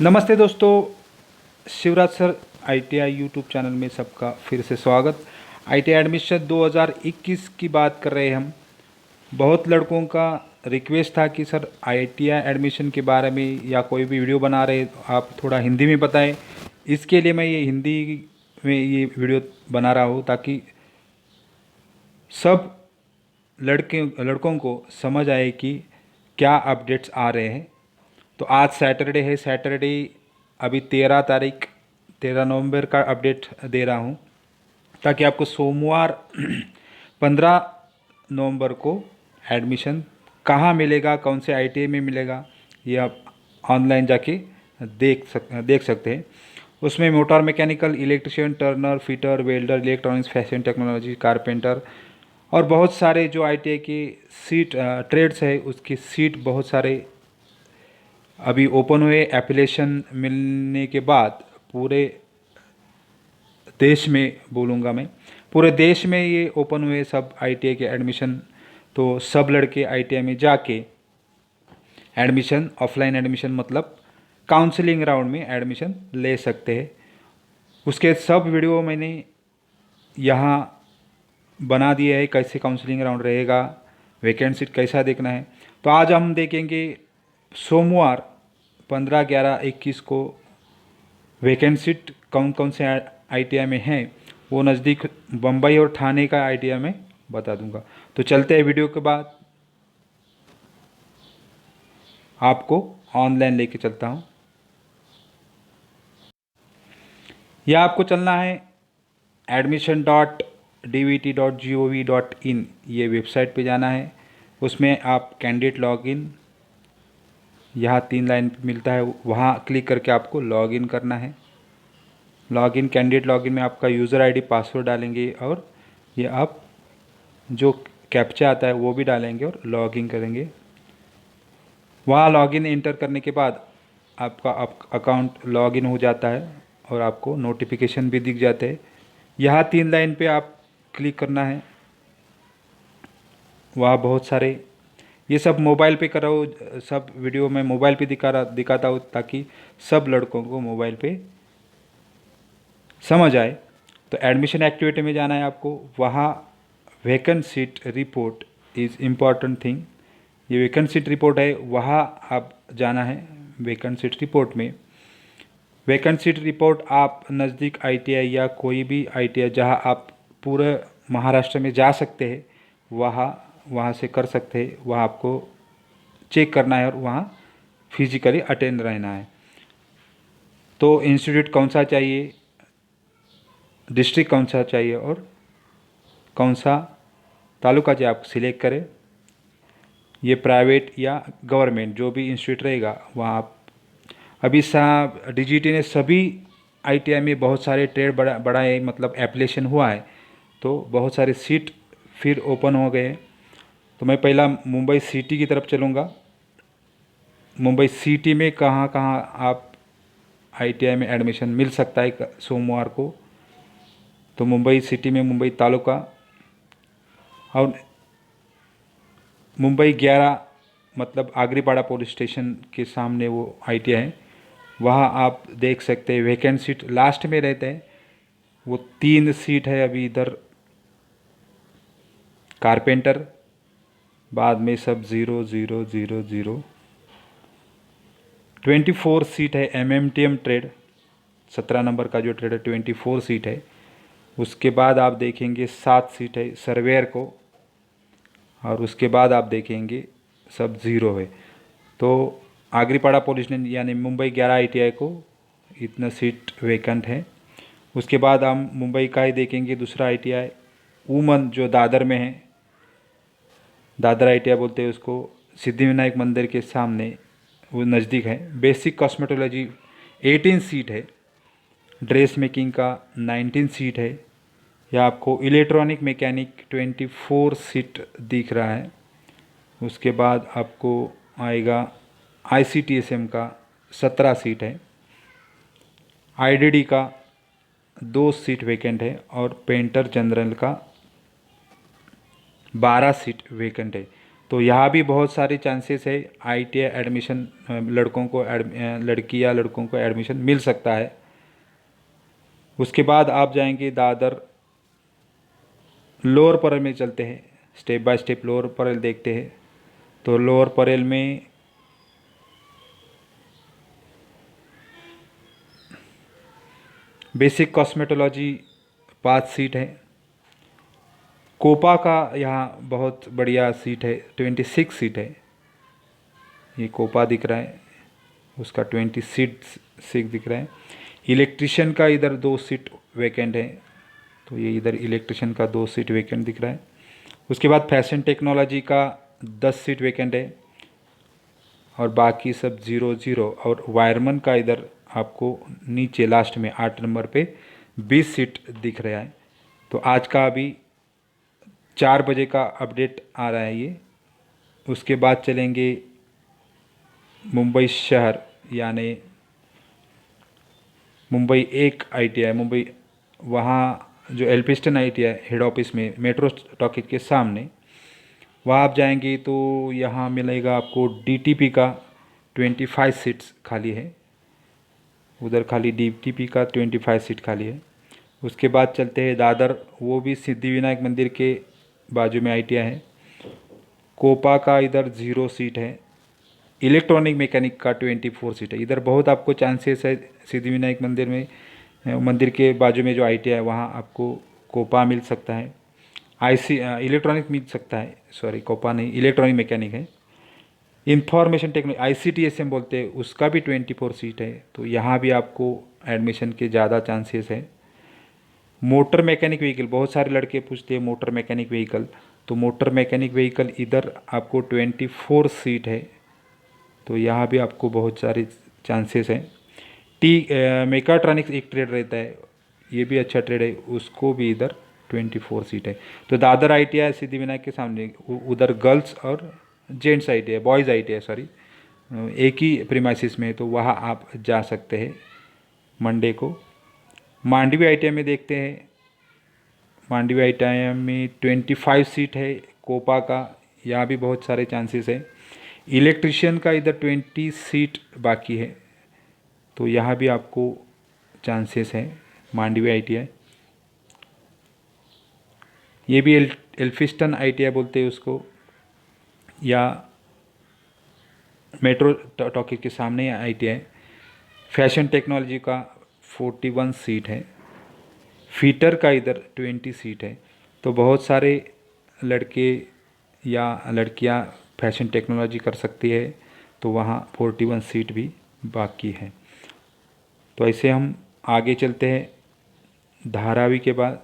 नमस्ते दोस्तों, Shivraj sir ITI YouTube channel में सबका फिर से स्वागत। आईटीआई एडमिशन 2021 की बात कर रहे हैं हम। बहुत लड़कों का रिक्वेस्ट था कि सर आईटीआई एडमिशन के बारे में या कोई भी वीडियो बना रहे आप थोड़ा हिंदी में बताएं। इसके लिए मैं ये हिंदी में ये वीडियो बना रहा हूँ ताकि सब लड़कों को समझ आए कि क्या अपडेट्स आ रहे हैं। तो आज सैटरडे है, सैटरडे अभी 13 नवंबर का अपडेट दे रहा हूँ ताकि आपको सोमवार 15 नवंबर को एडमिशन कहाँ मिलेगा, कौन से आईटीआई में मिलेगा, ये आप ऑनलाइन जाके देख सकते हैं। उसमें motor mechanical, electrician, Turner, fitter, welder, electronics, fashion technology, carpenter और बहुत सारे जो आईटीआई की सीट ट्रेड्स है उसकी सीट बहुत सारे अभी ओपन हुए। एप्लीकेशन मिलने के बाद पूरे देश में बोलूँगा मैं, पूरे देश में ये ओपन हुए सब आईटीआई के एडमिशन। तो सब लड़के आईटीआई में जाके एडमिशन, ऑफलाइन एडमिशन मतलब काउंसलिंग राउंड में एडमिशन ले सकते हैं। उसके सब वीडियो मैंने यहाँ बना दिया है, कैसे काउंसलिंग राउंड रहेगा, वैकेंसी कैसा देखना है। तो आज हम देखेंगे सोमवार 15/11/21 को वैकेंसी कौन कौन से आईटीआई में हैं, वो नज़दीक बम्बई और ठाणे का आईटीआई में बता दूंगा। तो चलते हैं वीडियो के बाद आपको ऑनलाइन लेके चलता हूँ। या आपको चलना है admission.dvt.gov.in, ये वेबसाइट पे जाना है। उसमें आप कैंडिडेट लॉगिन, यहाँ 3 लाइन मिलता है, वहाँ क्लिक करके आपको लॉगिन करना है। लॉगिन, कैंडिडेट लॉगिन में आपका यूज़र आईडी पासवर्ड डालेंगे और ये आप जो कैप्चा आता है वो भी डालेंगे और लॉगिन करेंगे। वहाँ लॉगिन एंटर करने के बाद आपका अकाउंट लॉगिन हो जाता है और आपको नोटिफिकेशन भी दिख जाते हैं। यहाँ 3 लाइन पे आप क्लिक करना है। वहाँ बहुत सारे, ये सब मोबाइल पे कर रहा हूँ, सब वीडियो में मोबाइल पे दिखाता हूँ ताकि सब लड़कों को मोबाइल पे समझ आए। तो एडमिशन एक्टिविटी में जाना है आपको। वहाँ vacant seat report is important thing, ये वैकेंट सीट रिपोर्ट है, वहाँ आप जाना है। वैकेंट सीट रिपोर्ट में, वैकेंट सीट रिपोर्ट आप नज़दीक आईटीआई या कोई भी आईटीआई जहाँ आप पूरे महाराष्ट्र में जा सकते हैं वहाँ से कर सकते हैं। वहाँ आपको चेक करना है और वहाँ फिजिकली अटेंड रहना है। तो इंस्टीट्यूट कौन सा चाहिए, डिस्ट्रिक्ट कौन सा चाहिए और कौन सा तालुका चाहिए आप सिलेक्ट करें। ये प्राइवेट या गवर्नमेंट जो भी इंस्टीट्यूट रहेगा वहाँ आप। अभी डीजीटी ने सभी आईटीआई में बहुत सारे ट्रेड बढ़ाए, मतलब एप्लीकेशन हुआ है तो बहुत सारे सीट फिर ओपन हो गए। तो मैं पहला मुंबई सिटी की तरफ चलूँगा। मुंबई सिटी में कहाँ कहाँ आप आईटीआई में एडमिशन मिल सकता है सोमवार को। तो मुंबई सिटी में मुंबई तालुका और मुंबई 11 मतलब आगरीपाड़ा पुलिस स्टेशन के सामने वो आईटीआई है। वहाँ आप देख सकते हैं वैकेंट सीट लास्ट में रहते हैं। वो 3 सीट है अभी इधर, कारपेंटर, बाद में सब 0 0 0 0। 24 सीट है एमएमटीएम ट्रेड, 17 नंबर का जो ट्रेड है 24 सीट है। उसके बाद आप देखेंगे 7 सीट है सर्वेयर को और उसके बाद आप देखेंगे सब 0 है। तो आगरीपाड़ा पुलिस ने यानी मुंबई 11 आईटीआई को इतना सीट वैकेंट है। उसके बाद हम मुंबई का ही देखेंगे दूसरा आईटीआई वुमन जो दादर में है, दादर आईटीआई बोलते हैं उसको, सिद्धिविनायक मंदिर के सामने, वो नज़दीक है। बेसिक कॉस्मेटोलॉजी 18 सीट है, ड्रेस मेकिंग का 19 सीट है। या आपको इलेक्ट्रॉनिक मैकेनिक 24 सीट दिख रहा है। उसके बाद आपको आएगा आईसीटीएसएम का 17 सीट है, आईडीडी का 2 सीट वैकेंट है और पेंटर जनरल का 12 सीट वैकेंट है। तो यहाँ भी बहुत सारे चांसेस है ITI एडमिशन लड़कों को लड़की या लड़कों को एडमिशन मिल सकता है। उसके बाद आप जाएंगे दादर, लोअर परल में चलते हैं, स्टेप बाय स्टेप लोअर परल देखते हैं। तो लोअर परल में बेसिक कॉस्मेटोलॉजी 5 सीट है। कोपा का यहाँ बहुत बढ़िया सीट है, 26 सीट है। ये कोपा दिख रहा है, उसका 26 दिख रहा है। इलेक्ट्रिशियन का इधर 2 सीट वैकेंट है, तो ये इधर इलेक्ट्रिशियन का 2 सीट वैकेंट दिख रहा है। उसके बाद फैशन टेक्नोलॉजी का 10 सीट वैकेंट है और बाकी सब 0 और वायरमैन का इधर आपको नीचे लास्ट में 8 नंबर पे 20 सीट दिख रहा है। तो आज का अभी 4 बजे का अपडेट आ रहा है ये। उसके बाद चलेंगे मुंबई शहर, यानी मुंबई एक ITI मुंबई, वहाँ जो एल्फिंस्टन ITI हेड ऑफिस में मेट्रो टॉकीज के सामने, वहाँ आप जाएंगे तो यहाँ मिलेगा आपको DTP का 25 सीट्स खाली है। उधर खाली DTP का 25 सीट खाली है। उसके बाद चलते हैं दादर, वो भी सिद्धिविनायक मंदिर के बाजू में ITI है। कोपा का इधर 0 सीट है। इलेक्ट्रॉनिक मैकेनिक का 24 सीट है। इधर बहुत आपको चांसेस है सिद्धिविनायक मंदिर में, मंदिर के बाजू में जो ITI है वहाँ आपको कोपा मिल सकता है, इलेक्ट्रॉनिक मिल सकता है, सॉरी कोपा नहीं, इलेक्ट्रॉनिक मैकेनिक है। इंफॉर्मेशन टेक्नोलॉजी ICTSM बोलते हैं, उसका भी 24 सीट है। तो यहाँ भी आपको एडमिशन के ज़्यादा चांसेस है। मोटर मैकेनिक व्हीकल, बहुत सारे लड़के पूछते हैं मोटर मैकेनिक व्हीकल, तो मोटर मैकेनिक व्हीकल इधर आपको 24 सीट है। तो यहाँ भी आपको बहुत सारे चांसेस हैं। मेकाट्रॉनिक्स एक ट्रेड रहता है, ये भी अच्छा ट्रेड है, उसको भी इधर 24 सीट है। तो दादर ITI सिद्धिविनायक के सामने उधर गर्ल्स और gents ITI, boys ITI sorry, एक ही प्रीमाइसिस में है, तो वहाँ आप जा सकते हैं मंडे को। मांडवी ITI में देखते हैं, मांडवी ITI में 25 सीट है कोपा का, यहाँ भी बहुत सारे चांसेस है। इलेक्ट्रिशियन का इधर 20 सीट बाकी है, तो यहाँ भी आपको चांसेस है। मांडवी ITI, ये भी एल्फिंस्टन ITI बोलते हैं उसको, या मेट्रो टॉकीज के सामने ITI। फैशन टेक्नोलॉजी का 41 सीट है। फीटर का इधर 20 सीट है। तो बहुत सारे लड़के या लड़कियां फैशन टेक्नोलॉजी कर सकती है, तो वहाँ 41 सीट भी बाकी है। तो ऐसे हम आगे चलते हैं धारावी के बाद,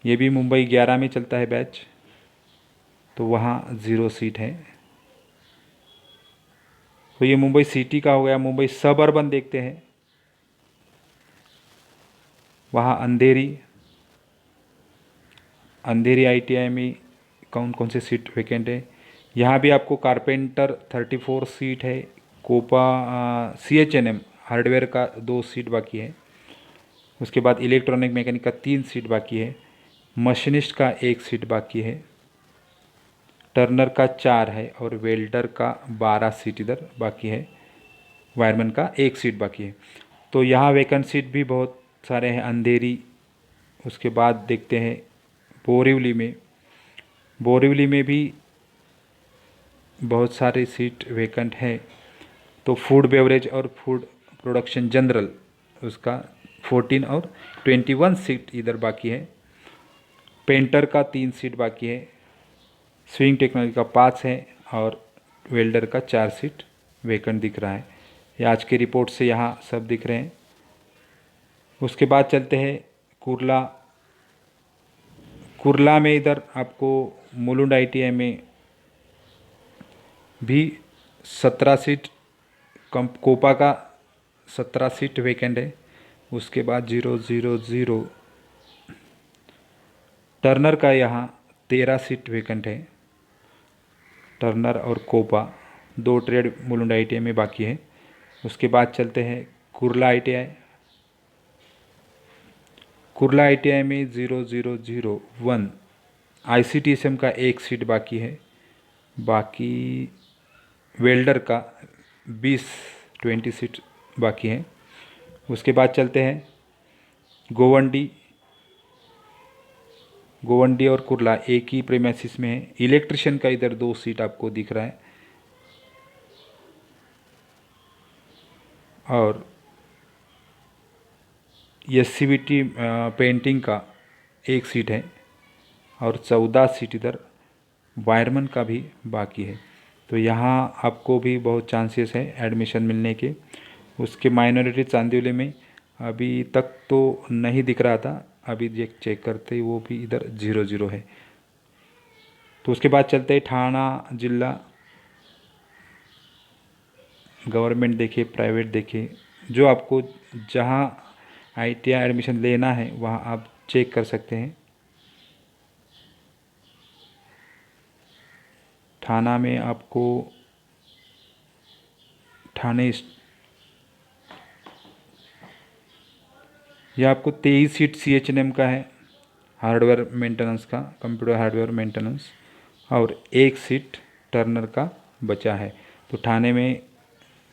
ये भी मुंबई 11 में चलता है बैच, तो वहाँ 0 सीट है। तो ये मुंबई सिटी का हो गया। मुंबई सब अर्बन देखते हैं, वहाँ अंधेरी ITI में कौन कौन से सीट वैकेंट है। यहाँ भी आपको कारपेंटर 34 सीट है। कोपा CHNM हार्डवेयर का 2 सीट बाकी है। उसके बाद इलेक्ट्रॉनिक मैकेनिक का 3 सीट बाकी है। मशीनिस्ट का 1 सीट बाकी है। टर्नर का 4 है और वेल्डर का 12 सीट इधर बाकी है। वायरमैन का 1 सीट बाकी है। तो यहाँ वैकेंट सीट भी बहुत सारे हैं अंधेरी। उसके बाद देखते हैं बोरीवली में भी बहुत सारे सीट वैकेंट है। तो फूड बेवरेज और फूड प्रोडक्शन जनरल, उसका 14 और 21 सीट इधर बाकी है। पेंटर का 3 सीट बाकी है। स्विंग टेक्नोलॉजी का 5 है और वेल्डर का 4 सीट वैकेंट दिख रहा है। ये आज की रिपोर्ट से यहाँ सब दिख रहे हैं। उसके बाद चलते हैं कुर्ला में इधर आपको मुलुंड ITI में भी 17 सीट, कोपा का 17 सीट वैकेंट है। उसके बाद 0 टर्नर का यहाँ 13 सीट वैकेंट है। टर्नर और कोपा 2 ट्रेड मुलुंड ITI में बाकी है। उसके बाद चलते हैं कुर्ला ITI में 0001 ICTSM का 1 सीट बाकी है। बाकी वेल्डर का 20 सीट बाकी है। उसके बाद चलते हैं गोवंडी। गोवंडी और कुर्ला एक ही प्रेमाइसिस में है। इलेक्ट्रिशियन का इधर 2 सीट आपको दिख रहा है और SCVT पेंटिंग का 1 सीट है और 14 सीट इधर वायरमैन का भी बाकी है। तो यहाँ आपको भी बहुत चांसेस है एडमिशन मिलने के। उसके माइनॉरिटी चांदीवली में अभी तक तो नहीं दिख रहा था, अभी चेक करते ही वो भी इधर 0-0 है। तो उसके बाद चलते हैं ठाणा जिला। गवर्नमेंट देखिए, प्राइवेट देखिए, जो आपको जहाँ ITI एडमिशन लेना है वहाँ आप चेक कर सकते हैं। ठाणा में आपको यह आपको 23 सीट CHNM का है, हार्डवेयर मेंटेनेंस का, कंप्यूटर हार्डवेयर मेंटेनेंस, और 1 सीट टर्नर का बचा है। तो ठाणे में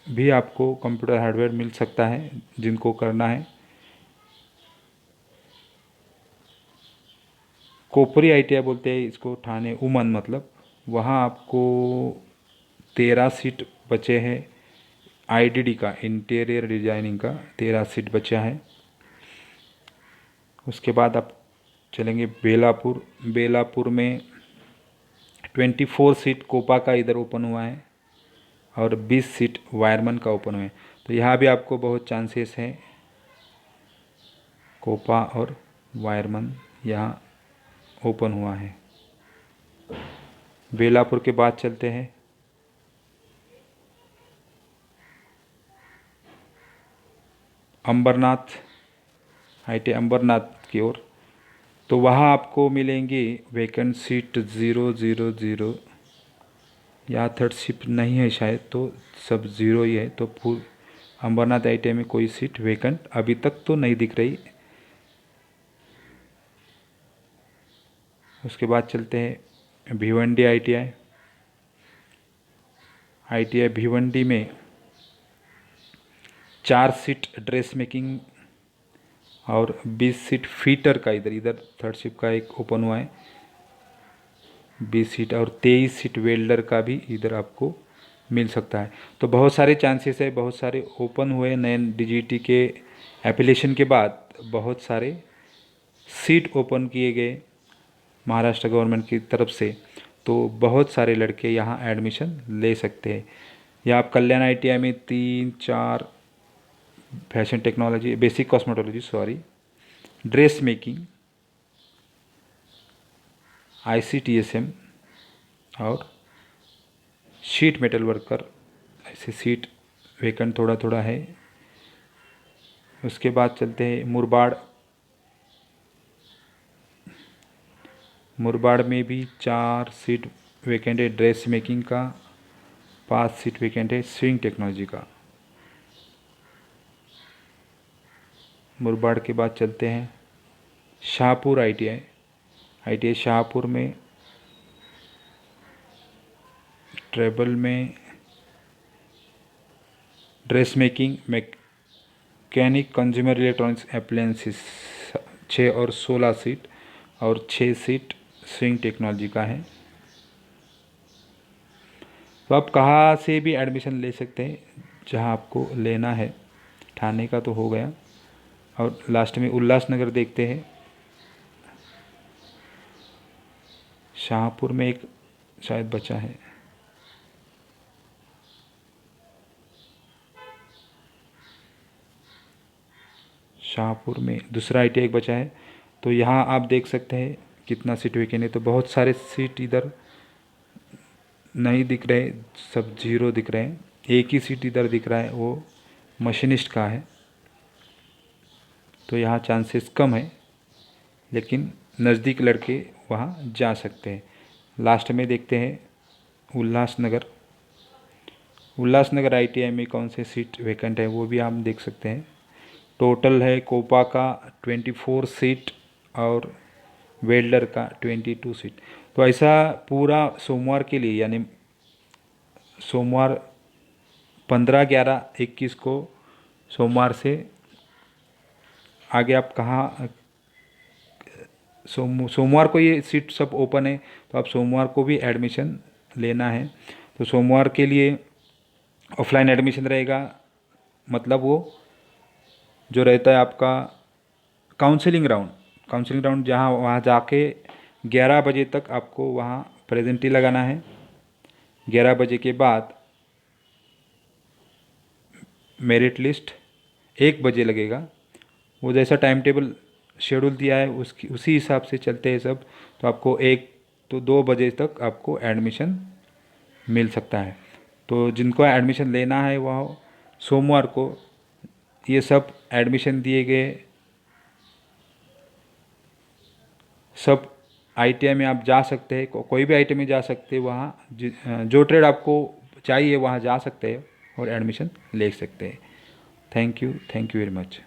भी आपको कंप्यूटर हार्डवेयर मिल सकता है जिनको करना है। कोपरी ITI बोलते हैं इसको, ठाणे उमन मतलब, वहाँ आपको 13 सीट बचे हैं। IDD का, इंटीरियर डिजाइनिंग का 13 सीट बचा है। उसके बाद आप चलेंगे बेलापुर। बेलापुर में 24 सीट कोपा का इधर ओपन हुआ है और 20 सीट वायरमैन का ओपन हुआ है। तो यहाँ भी आपको बहुत चांसेस हैं, कोपा और वायरमैन यहाँ ओपन हुआ है। बेलापुर के बाद चलते हैं अंबरनाथ, ITI अंबरनाथ की ओर। तो वहाँ आपको मिलेंगी वैकेंट सीट 0-0-0, या थर्ड शिफ्ट नहीं है शायद, तो सब 0 ही है। तो पूर्ण अंबरनाथ ITI में कोई सीट वैकेंट अभी तक तो नहीं दिख रही। उसके बाद चलते हैं भिवंडी ITI भिवंडी में 4 सीट ड्रेस मेकिंग और 20 सीट फीटर का इधर इधर थर्ड शिफ्ट का एक ओपन हुआ है, 20 सीट, और 23 सीट वेल्डर का भी इधर आपको मिल सकता है। तो बहुत सारे चांसेस है, बहुत सारे ओपन हुए नए DGT के एप्लीकेशन के बाद, बहुत सारे सीट ओपन किए गए महाराष्ट्र गवर्नमेंट की तरफ से। तो बहुत सारे लड़के यहाँ एडमिशन ले सकते हैं। या आप कल्याण ITI में 3-4 fashion technology, basic cosmetology sorry, dress making, ICTSM और शीट मेटल वर्कर, ऐसे सीट वैकेंट थोड़ा थोड़ा है। उसके बाद चलते हैं मुरबाड़। मुरबाड़ में भी 4 सीट वैकेंट है ड्रेस मेकिंग का, 5 सीट वैकेंट है स्विंग टेक्नोलॉजी का। मुरबाड़ के बाद चलते हैं शाहपुर ITI शाहपुर में ट्रेबल में dress making, mechanic, consumer electronics appliances 6 और 16 सीट, और 6 सीट स्विंग टेक्नोलॉजी का है। तो आप कहाँ से भी एडमिशन ले सकते हैं जहाँ आपको लेना है। ठाणे का तो हो गया, और लास्ट में उल्लासनगर देखते हैं। शाहपुर में एक शायद बचा है, शाहपुर में दूसरा ITI एक बचा है। तो यहाँ आप देख सकते हैं कितना सीट वैकेंट है। तो बहुत सारे सीट इधर नहीं दिख रहे, सब 0 दिख रहे हैं। एक ही सीट इधर दिख रहा है, वो मशीनिस्ट का है। तो यहाँ चांसेस कम है, लेकिन नज़दीक लड़के वहाँ जा सकते हैं। लास्ट में देखते हैं उल्लासनगर। उल्लासनगर ITI में कौन से सीट वैकेंट है वो भी आप देख सकते हैं। टोटल है कोपा का 24 सीट और वेल्डर का 22 सीट। तो ऐसा पूरा सोमवार के लिए, यानी सोमवार 15/11/21 को सोमवार से आगे आप कहाँ सोमवार को ये सीट सब ओपन है, तो आप सोमवार को भी एडमिशन लेना है। तो सोमवार के लिए ऑफलाइन एडमिशन रहेगा, मतलब वो जो रहता है आपका काउंसलिंग राउंड जहाँ वहाँ जाके 11 बजे तक आपको वहाँ प्रेजेंटी लगाना है। 11 बजे के बाद मेरिट लिस्ट 1 बजे लगेगा। वो जैसा टाइम टेबल शेड्यूल दिया है उसकी उसी हिसाब से चलते हैं सब। तो आपको 2 बजे तक आपको एडमिशन मिल सकता है। तो जिनको एडमिशन लेना है वह सोमवार को ये सब एडमिशन दिए गए सब आईटीआई में आप जा सकते हैं, कोई भी आईटीआई में जा सकते हैं। वहाँ जो ट्रेड आपको चाहिए वहाँ जा सकते हैं और एडमिशन ले सकते हैं। Thank you very much.